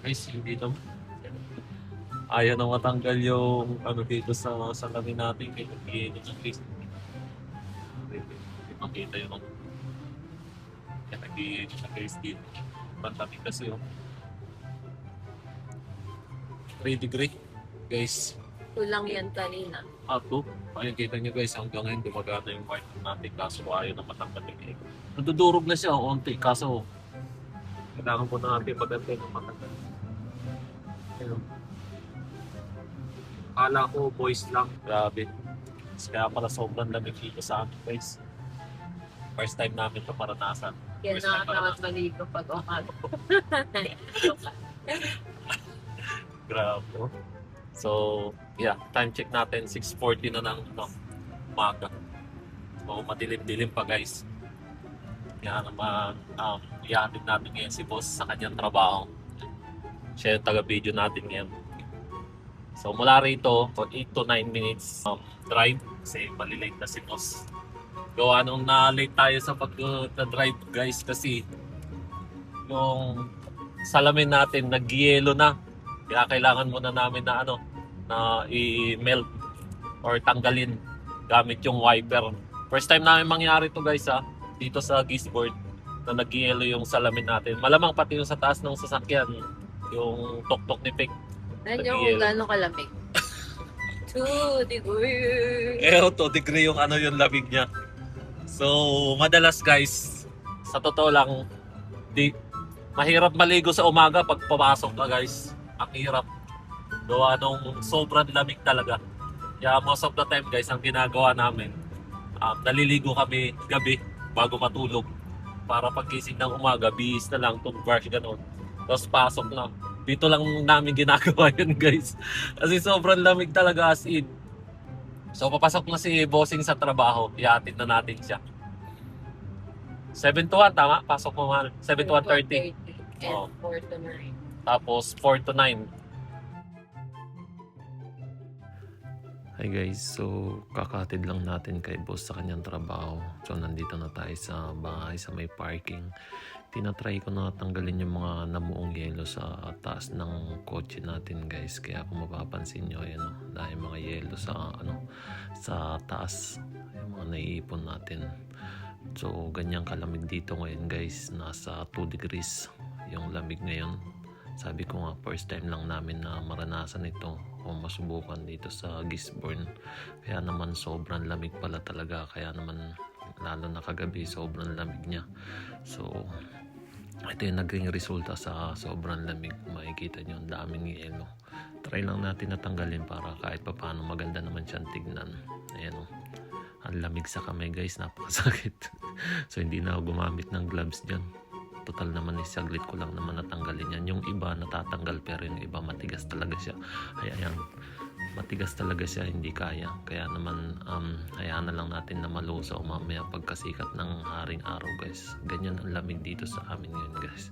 Guys, hindi na ayaw na matanggal yung ano dito sa salamin natin kaya nag-iinit ng face. Hindi makita yung ano. Kaya nag-iinit ng face dito. Pantamig kasi yung 3 degree. Guys, Kulang yan kanina. ato. Ayun, kita nyo guys, hanggang ngayon gumagana yung wiper natin kaso ayaw na matanggal yung egg. Nadudurog na siya, onti, kaso kailangan po natin magantay ng matanggal. Ayun. Akala ko boys lang, grabe. Kaya pala sobrang lamig dito sa amin guys. First time namin ito maranasan. Kaya First time nakakawat maranasan. maligo pag umaga. Grabe. So, yeah, time check natin, 6:40 na ng umaga. So, madilim-dilim pa guys. Kaya naman, ihatid natin ngayon si boss sa kanyang trabaho. Siya yung taga-video natin ngayon. So, mula rito, 8 to 9 minutes drive kasi malilate na si boss. Gawa nung na-late tayo sa pag-drive guys kasi yung salamin natin nag-yelo na. Kaya kailangan muna namin na na i-melt or tanggalin gamit yung wiper. First time namin mangyari to guys dito sa Gisborne na nag-yelo yung salamin natin. Malamang pati yung sa taas ng sasakyan, yung tok-tok ni Pick. Alam niyo kung gano'ng kalamig. 2 degrees. 2 degree yung yung lamig niya. So, madalas guys, sa totoo lang, mahirap maligo sa umaga pag papasok ka guys. Ang hirap. Gawa nung sobrang lamig talaga. Kaya most of the time guys, ang ginagawa namin, naliligo kami gabi bago matulog. Para pagkising ng umaga, bihis na lang, toothbrush, gano'n. Tapos pasok na. Dito lang namin ginagawa yun guys. Kasi sobrang lamig talaga as in. So papasok na si Bossing sa trabaho. Ihatid na natin siya. 7 to 1, tama? Pasok mo man. 7 to 1:30. And 4 to 9. Tapos 4 to 9. Hi guys, so kakatid lang natin kay boss sa kanyang trabaho. So nandito na tayo sa bahay sa may parking. Tinatry ko na tanggalin yung mga namuong yelo sa taas ng kotse natin guys. Kaya kung mapapansin nyo, ayan dahil mga yelo sa taas, yung mga naiipon natin. So ganyang kalamig dito ngayon guys, nasa 2 degrees yung lamig ngayon. Sabi ko nga, first time lang namin na maranasan ito o masubukan dito sa Gisborne. Kaya naman sobrang lamig pala talaga. Kaya naman lalo na kagabi sobrang lamig niya. So ito yung naging resulta sa sobrang lamig. Makikita nyo ang daming yelo. Try lang natin natanggalin para kahit pa paano maganda naman siyang tignan. Ayan ang lamig sa kamay guys, napakasakit. So hindi na ako gumamit ng gloves dyan. Total naman saglit ko lang naman natanggalin yan. Yung iba natatanggal pero yung iba matigas talaga siya. Ayan, matigas talaga siya, hindi kaya. Kaya naman hayaan na lang natin na malusaw mamaya pagkasikat ng haring araw guys. Ganyan ang lamig dito sa amin ngayon guys.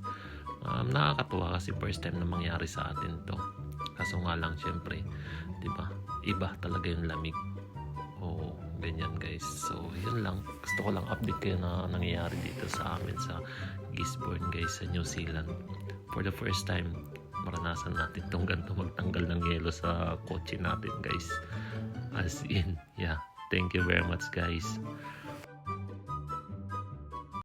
Nakakatuwa kasi first time na mangyari sa atin to. Kaso nga lang syempre, di ba? Iba talaga yung lamig. Oo, ganyan guys. So yun lang, gusto ko lang update kayo na nangyayari dito sa amin sa Gisborne guys, sa New Zealand. For the first time maranasan natin itong ganito magtanggal ng yelo sa kotse natin guys. As in, yeah, thank you very much guys.